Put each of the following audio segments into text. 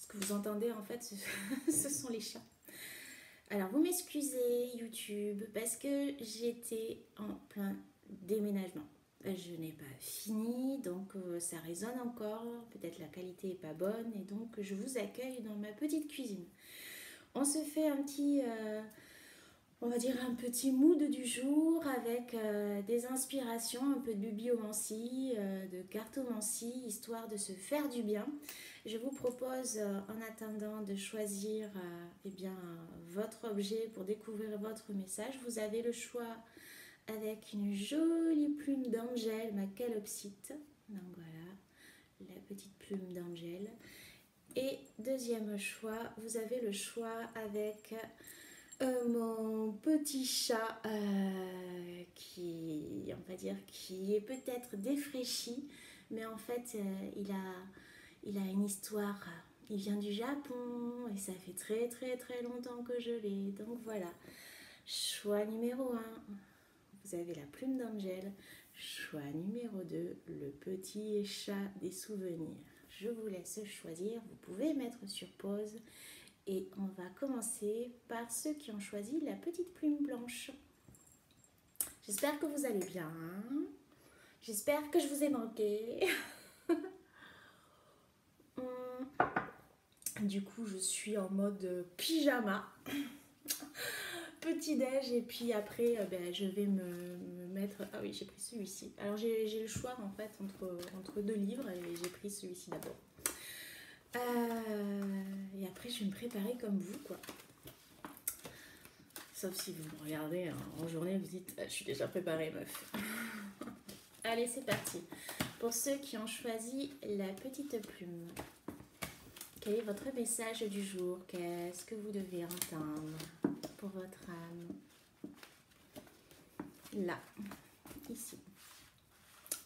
Ce que vous entendez en fait, ce sont les chats. Alors vous m'excusez YouTube parce que j'étais en plein déménagement. Je n'ai pas fini, donc ça résonne encore, peut-être la qualité n'est pas bonne, et donc je vous accueille dans ma petite cuisine. On se fait un petit, on va dire un petit mood du jour avec des inspirations, un peu de bibliomancie, de cartomancie, histoire de se faire du bien. Je vous propose en attendant de choisir eh bien, votre objet pour découvrir votre message. Vous avez le choix avec une jolie plume d'Angèle, ma calopsite. Donc voilà, la petite plume d'Angèle. Et deuxième choix, vous avez le choix avec mon petit chat qui, on va dire, qui est peut-être défraîchi, mais en fait, il a une histoire. Il vient du Japon et ça fait très très très longtemps que je l'ai. Donc voilà, choix numéro 1. Vous avez la plume d'Angèle. Choix numéro 2, le petit chat des souvenirs. Je vous laisse choisir. Vous pouvez mettre sur pause. Et on va commencer par ceux qui ont choisi la petite plume blanche. J'espère que vous allez bien. J'espère que je vous ai manqué. Du coup, je suis en mode pyjama. Petit déj et puis après je vais me mettre... Ah oui, j'ai pris celui-ci. Alors j'ai le choix en fait entre deux livres et j'ai pris celui-ci d'abord. Et après je vais me préparer comme vous quoi. Sauf si vous me regardez en journée, vous dites je suis déjà préparée meuf. Allez c'est parti. Pour ceux qui ont choisi la petite plume, quel est votre message du jour? Qu'est-ce que vous devez entendre pour votre âme? Là, ici.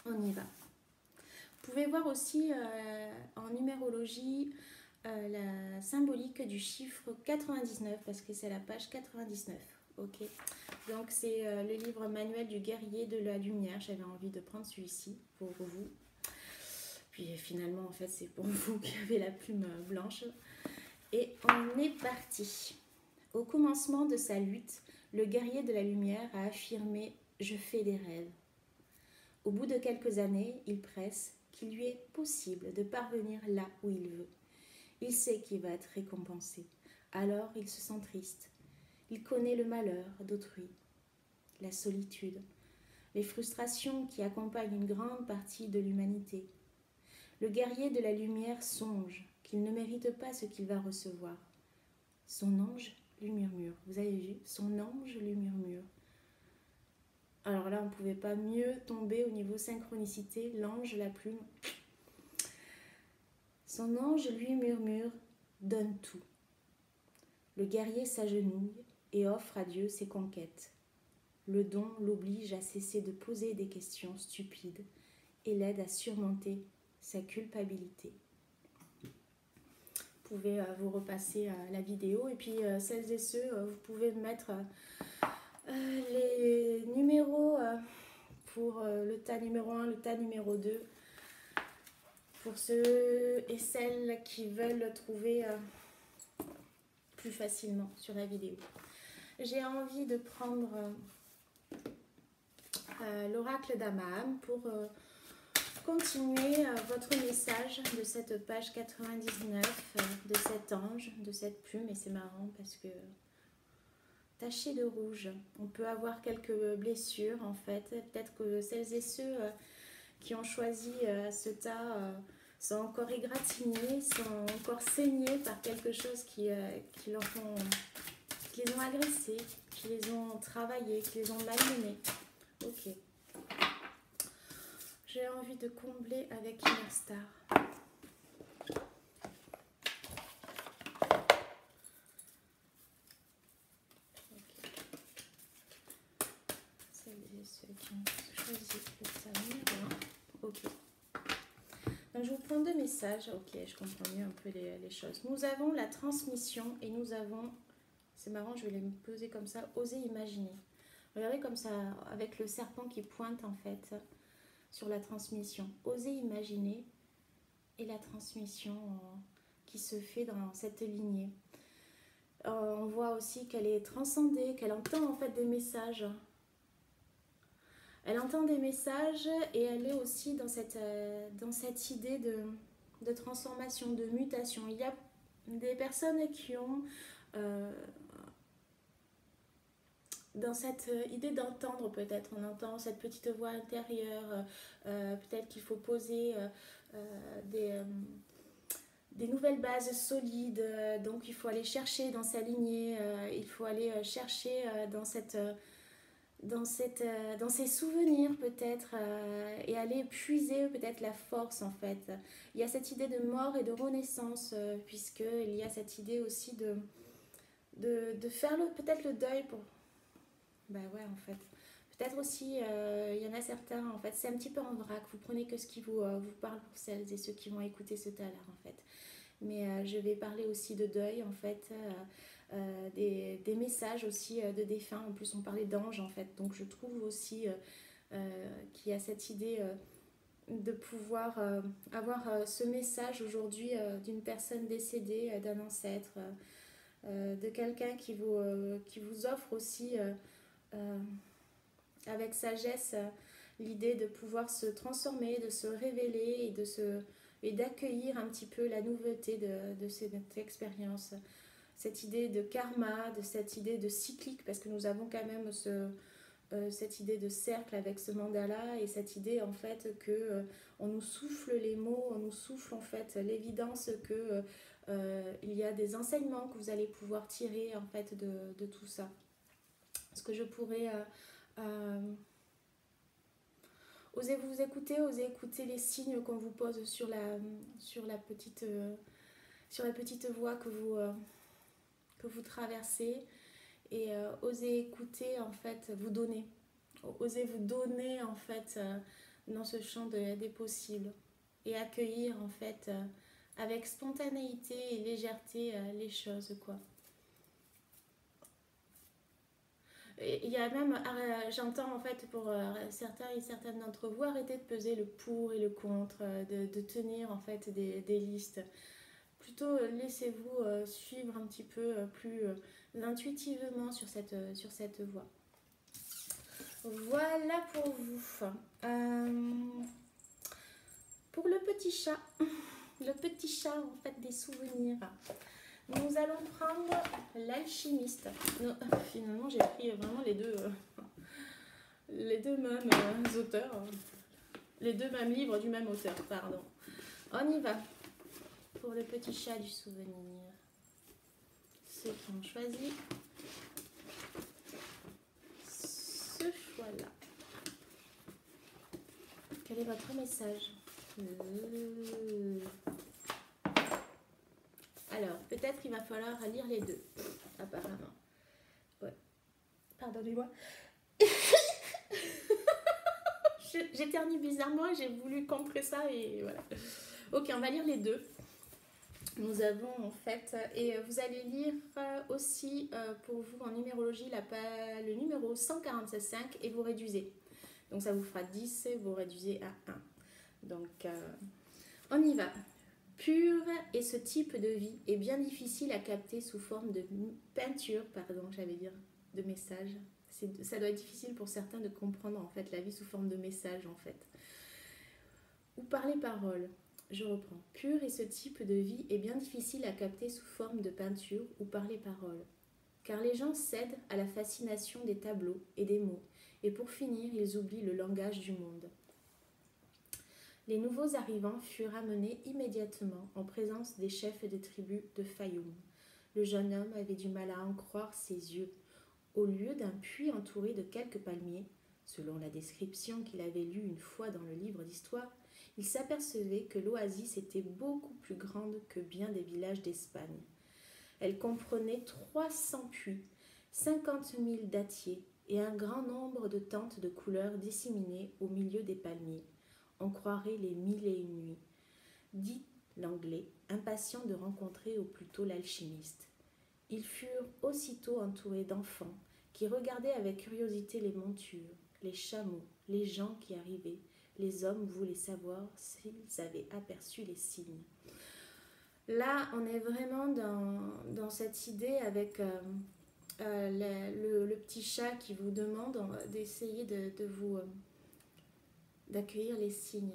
On y va. Vous pouvez voir aussi en numérologie la symbolique du chiffre 99 parce que c'est la page 99. Ok. Donc c'est le livre manuel du guerrier de la lumière. J'avais envie de prendre celui-ci pour vous. Puis finalement en fait c'est pour vous qui avez la plume blanche. Et on est parti. Au commencement de sa lutte, le guerrier de la lumière a affirmé « Je fais des rêves ». Au bout de quelques années, il presse qu'il lui est possible de parvenir là où il veut. Il sait qu'il va être récompensé. Alors il se sent triste. Il connaît le malheur d'autrui, la solitude, les frustrations qui accompagnent une grande partie de l'humanité. Le guerrier de la lumière songe qu'il ne mérite pas ce qu'il va recevoir. Son ange lui murmure. Vous avez vu? Son ange lui murmure. Alors là, on ne pouvait pas mieux tomber au niveau synchronicité. L'ange, la plume. Son ange lui murmure, donne tout. Le guerrier s'agenouille et offre à Dieu ses conquêtes. Le don l'oblige à cesser de poser des questions stupides et l'aide à surmonter sa culpabilité. Vous pouvez vous repasser la vidéo et puis celles et ceux, vous pouvez mettre les numéros pour le tas numéro 1, le tas numéro 2. Pour ceux et celles qui veulent trouver plus facilement sur la vidéo. J'ai envie de prendre l'oracle d'Amaham pour continuer votre message de cette page 99 de cet ange, de cette plume. Et c'est marrant parce que taché de rouge, on peut avoir quelques blessures en fait. Peut-être que celles et ceux qui ont choisi ce tas sont encore égratignés, sont encore saignés par quelque chose qui les ont agressés, qui les ont travaillés, qui les ont malmenés. Ok. J'ai envie de combler avec Inner Star. Okay. Celles et ceux qui ont choisi le tas numéro 1. Ok. Donc je vous prends deux messages. Ok, je comprends mieux un peu les choses. Nous avons la transmission et nous avons... C'est marrant, je vais les poser comme ça. Oser imaginer. Regardez comme ça, avec le serpent qui pointe en fait sur la transmission. Oser imaginer et la transmission qui se fait dans cette lignée. On voit aussi qu'elle est transcendée, qu'elle entend en fait des messages. Elle entend des messages et elle est aussi dans cette idée de transformation, de mutation. Il y a des personnes qui ont dans cette idée d'entendre, peut-être, on entend cette petite voix intérieure, peut-être qu'il faut poser des nouvelles bases solides, donc il faut aller chercher dans sa lignée, il faut aller chercher dans ses souvenirs peut-être, et aller puiser peut-être la force en fait. Il y a cette idée de mort et de renaissance, puisqu'il y a cette idée aussi de faire peut-être le deuil pour... Ben ouais en fait. Peut-être aussi, il y en a certains, en fait, c'est un petit peu en vrac, vous prenez que ce qui vous parle pour celles et ceux qui vont écouter ce talar en fait. Mais je vais parler aussi de deuil en fait, des messages aussi de défunts. En plus on parlait d'anges en fait, donc je trouve aussi qu'il y a cette idée de pouvoir avoir ce message aujourd'hui d'une personne décédée, d'un ancêtre, de quelqu'un qui vous offre aussi avec sagesse l'idée de pouvoir se transformer, de se révéler et d'accueillir un petit peu la nouveauté de cette expérience. Cette idée de karma, de cette idée de cyclique, parce que nous avons quand même cette idée de cercle avec ce mandala et cette idée en fait que on nous souffle les mots, on nous souffle en fait l'évidence que il y a des enseignements que vous allez pouvoir tirer en fait de tout ça. Ce que je pourrais osez vous écouter, osez écouter les signes qu'on vous pose sur la petite voie que vous traversez, et osez écouter en fait, osez vous donner en fait dans ce champ des possibles, et accueillir en fait avec spontanéité et légèreté les choses quoi. Il y a même, j'entends en fait pour certains et certaines d'entre vous, arrêter de peser le pour et le contre, de tenir en fait des listes. Plutôt laissez-vous suivre un petit peu plus intuitivement sur cette voie. Voilà pour vous. Pour le petit chat en fait des souvenirs. Nous allons prendre l'alchimiste. Finalement, j'ai pris vraiment les deux mêmes auteurs. Les deux mêmes livres du même auteur, pardon. On y va. Pour le petit chat du souvenir. Ceux qui ont choisi ce choix-là. Quel est votre message ? Alors, peut-être il va falloir lire les deux, apparemment. Ouais. Pardonnez-moi. J'éternue bizarrement et j'ai voulu contrer ça et voilà. Ok, on va lire les deux. Nous avons en fait, et vous allez lire aussi pour vous en numérologie le numéro 145 et vous réduisez. Donc ça vous fera 10 et vous réduisez à 1. Donc on y va. Pur, et ce type de vie est bien difficile à capter sous forme de peinture, de message. Ça doit être difficile pour certains de comprendre en fait la vie sous forme de message en fait. Ou par les paroles. Je reprends. Pur, et ce type de vie est bien difficile à capter sous forme de peinture ou par les paroles. Car les gens cèdent à la fascination des tableaux et des mots, et pour finir, ils oublient le langage du monde. Les nouveaux arrivants furent amenés immédiatement en présence des chefs des tribus de Fayoum. Le jeune homme avait du mal à en croire ses yeux. Au lieu d'un puits entouré de quelques palmiers, selon la description qu'il avait lue une fois dans le livre d'histoire, il s'apercevait que l'oasis était beaucoup plus grande que bien des villages d'Espagne. Elle comprenait 300 puits, 50 000 dattiers et un grand nombre de tentes de couleurs disséminées au milieu des palmiers. On croirait les 1001 nuits, dit l'anglais, impatient de rencontrer au plus tôt l'alchimiste. Ils furent aussitôt entourés d'enfants qui regardaient avec curiosité les montures, les chameaux, les gens qui arrivaient. Les hommes voulaient savoir s'ils avaient aperçu les signes. Là, on est vraiment dans cette idée avec le petit chat qui vous demande d'essayer de vous d'accueillir les signes.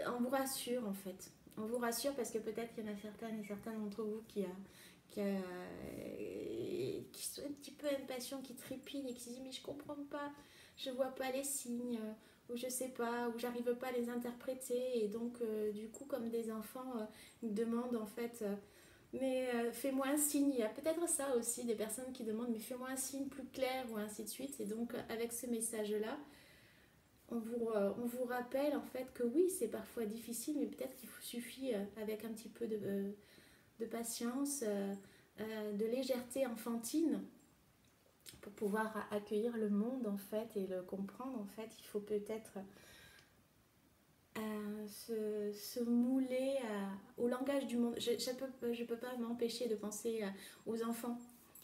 On vous rassure en fait. On vous rassure parce que peut-être qu'il y en a certaines et certains d'entre vous qui sont un petit peu impatients, qui trépignent et qui se disent mais je comprends pas, je vois pas les signes, ou je sais pas, ou j'arrive pas à les interpréter. Et donc du coup comme des enfants, ils demandent en fait mais fais-moi un signe. Il y a peut-être ça aussi, des personnes qui demandent mais fais-moi un signe plus clair ou ainsi de suite. Et donc avec ce message-là, on vous rappelle en fait que oui, c'est parfois difficile, mais peut-être qu'il suffit avec un petit peu de patience, de légèreté enfantine pour pouvoir accueillir le monde en fait et le comprendre. En fait, il faut peut-être se mouler au langage du monde. Je peux pas m'empêcher de penser aux enfants.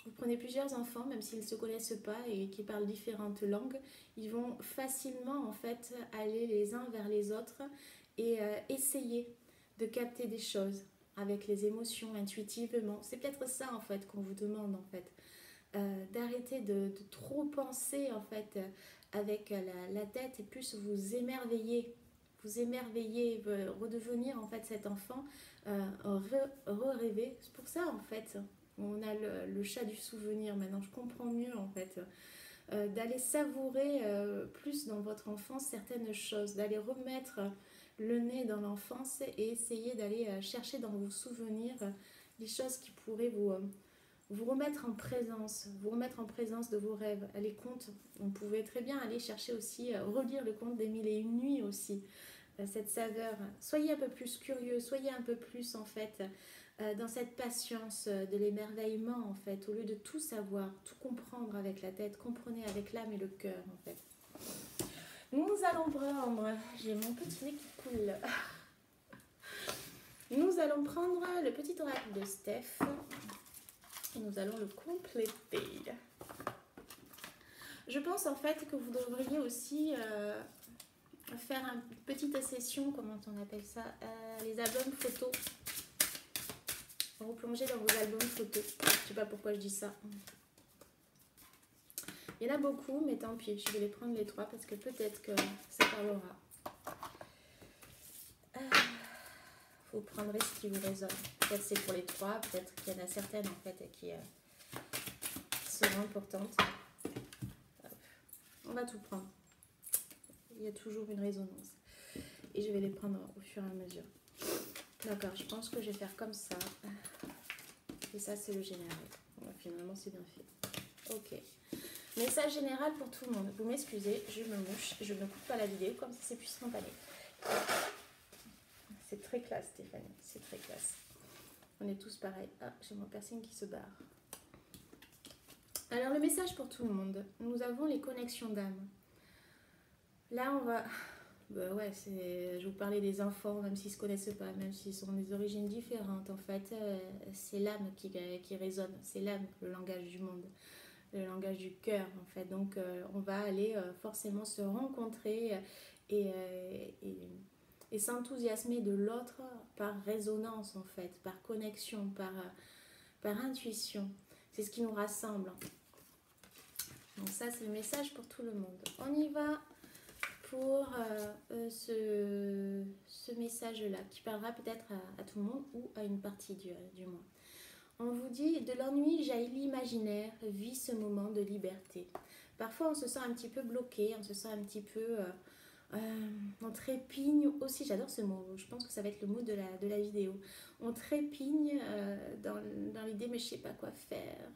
Vous prenez plusieurs enfants, même s'ils ne se connaissent pas et qui parlent différentes langues, ils vont facilement en fait aller les uns vers les autres et essayer de capter des choses avec les émotions intuitivement. C'est peut-être ça en fait qu'on vous demande en fait. D'arrêter de trop penser en fait avec la tête et plus vous émerveiller, redevenir en fait cet enfant, rêver. C'est pour ça en fait, on a le chat du souvenir maintenant, je comprends mieux en fait, d'aller savourer plus dans votre enfance certaines choses, d'aller remettre le nez dans l'enfance et essayer d'aller chercher dans vos souvenirs les choses qui pourraient vous remettre en présence de vos rêves. Les contes, on pouvait très bien aller chercher aussi, relire le conte des mille et une nuits aussi, cette saveur. Soyez un peu plus curieux, soyez un peu plus en fait dans cette patience de l'émerveillement en fait, au lieu de tout savoir, tout comprendre avec la tête, comprenez avec l'âme et le cœur en fait. Nous allons prendre, j'ai mon petit nez qui coule. Nous allons prendre le petit oracle de Steph. Et nous allons le compléter. Je pense en fait que vous devriez aussi faire une petite session, comment on appelle ça, les albums photos. Vous plongez dans vos albums photos. Je ne sais pas pourquoi je dis ça. Il y en a beaucoup, mais tant pis, je vais les prendre les 3 parce que peut-être que ça parlera. Vous prendrez ce qui vous résonne. Peut-être c'est pour les 3, peut-être qu'il y en a certaines en fait qui seront importantes. On va tout prendre. Il y a toujours une résonance. Et je vais les prendre au fur et à mesure. D'accord, je pense que je vais faire comme ça. Et ça, c'est le général. Bon, finalement, c'est bien fait. Ok. Message général pour tout le monde. Vous m'excusez, je me mouche. Je ne coupe pas la vidéo comme ça, c'est plus spontané. C'est très classe, Stéphanie. C'est très classe. On est tous pareils. Ah, j'ai mon piercing qui se barre. Alors, le message pour tout le monde. Nous avons les connexions d'âme. Là, on va... Bah ouais, je vous parlais des enfants, même s'ils ne se connaissent pas, même s'ils ont des origines différentes. En fait, c'est l'âme qui résonne. C'est l'âme, le langage du monde. Le langage du cœur, en fait. Donc, on va aller forcément se rencontrer et s'enthousiasmer de l'autre par résonance, en fait, par connexion, par intuition. C'est ce qui nous rassemble. Donc ça, c'est le message pour tout le monde. On y va pour ce message-là, qui parlera peut-être à tout le monde ou à une partie du moins. On vous dit, de l'ennui jaillit l'imaginaire, vit ce moment de liberté. Parfois, on se sent un petit peu bloqué, on se sent un petit peu... on trépigne aussi, j'adore ce mot, je pense que ça va être le mot de la vidéo. On trépigne dans l'idée, mais je ne sais pas quoi faire,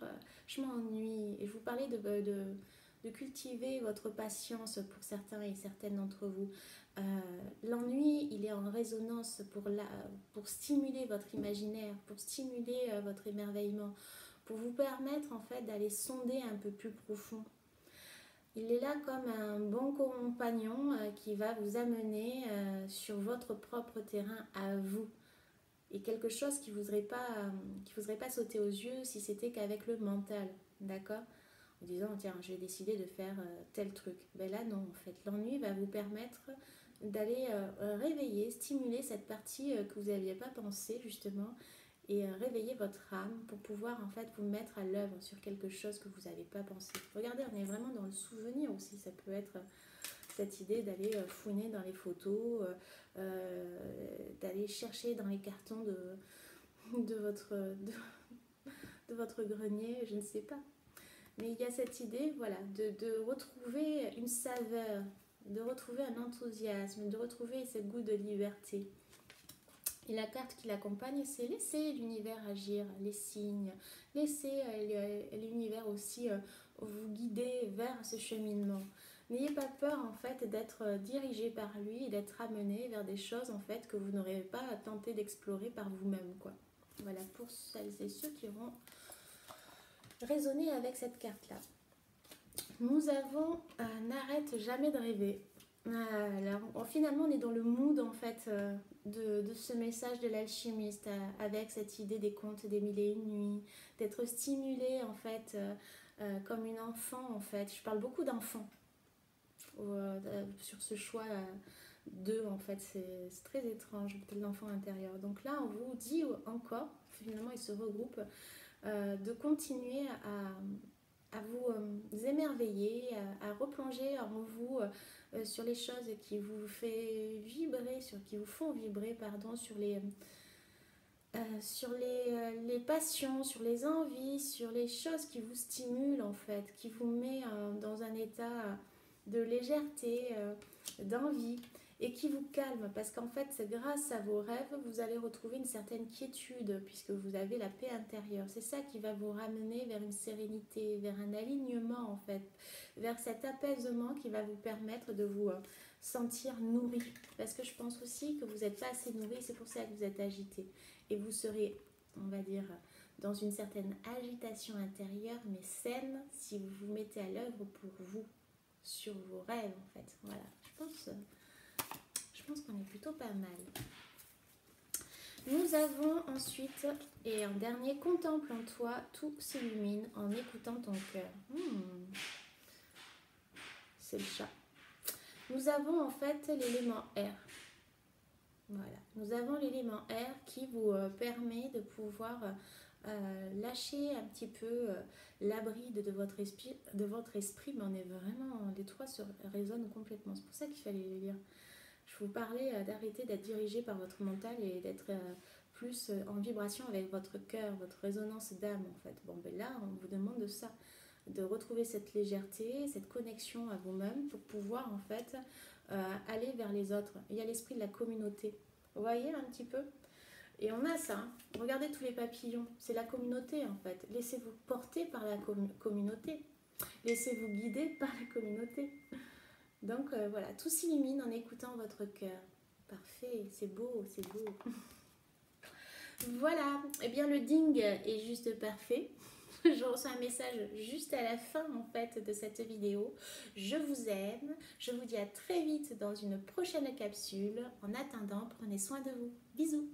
je m'ennuie. Et je vous parlais de cultiver votre patience pour certains et certaines d'entre vous. L'ennui, il est en résonance pour stimuler votre imaginaire, pour stimuler votre émerveillement, pour vous permettre en fait d'aller sonder un peu plus profond. Il est là comme un bon compagnon qui va vous amener sur votre propre terrain à vous. Et quelque chose qui ne vous aurait pas sauté aux yeux si c'était qu'avec le mental, d'accord ? En disant, tiens, je vais décider de faire tel truc. Ben là, non, en fait, l'ennui va vous permettre d'aller réveiller, stimuler cette partie que vous n'aviez pas pensé justement, et réveiller votre âme pour pouvoir en fait vous mettre à l'œuvre sur quelque chose que vous n'avez pas pensé. Regardez, on est vraiment dans le souvenir aussi, ça peut être cette idée d'aller fouiner dans les photos, d'aller chercher dans les cartons de votre grenier, je ne sais pas. Mais il y a cette idée, voilà, de retrouver une saveur, de retrouver un enthousiasme, de retrouver ce goût de liberté. Et la carte qui l'accompagne, c'est laisser l'univers agir, les signes, laisser l'univers aussi vous guider vers ce cheminement. N'ayez pas peur en fait d'être dirigé par lui et d'être amené vers des choses en fait que vous n'aurez pas tenté d'explorer par vous-même, quoi. Voilà, pour celles et ceux qui auront résonné avec cette carte-là. Nous avons n'arrête jamais de rêver. Alors, finalement, on est dans le mood en fait de ce message de l'alchimiste avec cette idée des contes des mille et une nuits, d'être stimulé en fait comme une enfant en fait. Je parle beaucoup d'enfants sur ce choix d'eux en fait. C'est très étrange, peut-être l'enfant intérieur. Donc là, on vous dit encore, finalement, ils se regroupent, de continuer à vous émerveiller, à replonger en vous sur les choses qui vous fait vibrer, qui vous font vibrer, pardon, sur les passions, sur les envies, sur les choses qui vous stimulent en fait, qui vous met dans un état de légèreté, d'envie, et qui vous calme, parce qu'en fait grâce à vos rêves vous allez retrouver une certaine quiétude puisque vous avez la paix intérieure. C'est ça qui va vous ramener vers une sérénité, vers un alignement en fait, vers cet apaisement qui va vous permettre de vous sentir nourri, parce que je pense aussi que vous n'êtes pas assez nourri, c'est pour ça que vous êtes agité, et vous serez, on va dire, dans une certaine agitation intérieure mais saine si vous vous mettez à l'œuvre pour vous, sur vos rêves en fait. Voilà, je pense qu'on est plutôt pas mal. Nous avons ensuite, et en dernier, contemple en toi, tout s'illumine en écoutant ton cœur. C'est le chat. Nous avons en fait l'élément air. Voilà, nous avons l'élément air qui vous permet de pouvoir lâcher un petit peu la bride de votre esprit, mais on est vraiment, les trois résonnent complètement. C'est pour ça qu'il fallait les lire. Je vous parlais d'arrêter d'être dirigé par votre mental et d'être plus en vibration avec votre cœur, votre résonance d'âme en fait. Bon ben là, on vous demande de ça, de retrouver cette légèreté, cette connexion à vous-même pour pouvoir en fait aller vers les autres. Il y a l'esprit de la communauté. Vous voyez un petit peu ? Et on a ça, hein. Regardez tous les papillons, c'est la communauté en fait. Laissez-vous porter par la communauté. Laissez-vous guider par la communauté. Donc voilà, tout s'illumine en écoutant votre cœur. Parfait, c'est beau, c'est beau. Voilà, et bien le ding est juste parfait. Je reçois un message juste à la fin en fait de cette vidéo. Je vous aime, je vous dis à très vite dans une prochaine capsule. En attendant, prenez soin de vous. Bisous.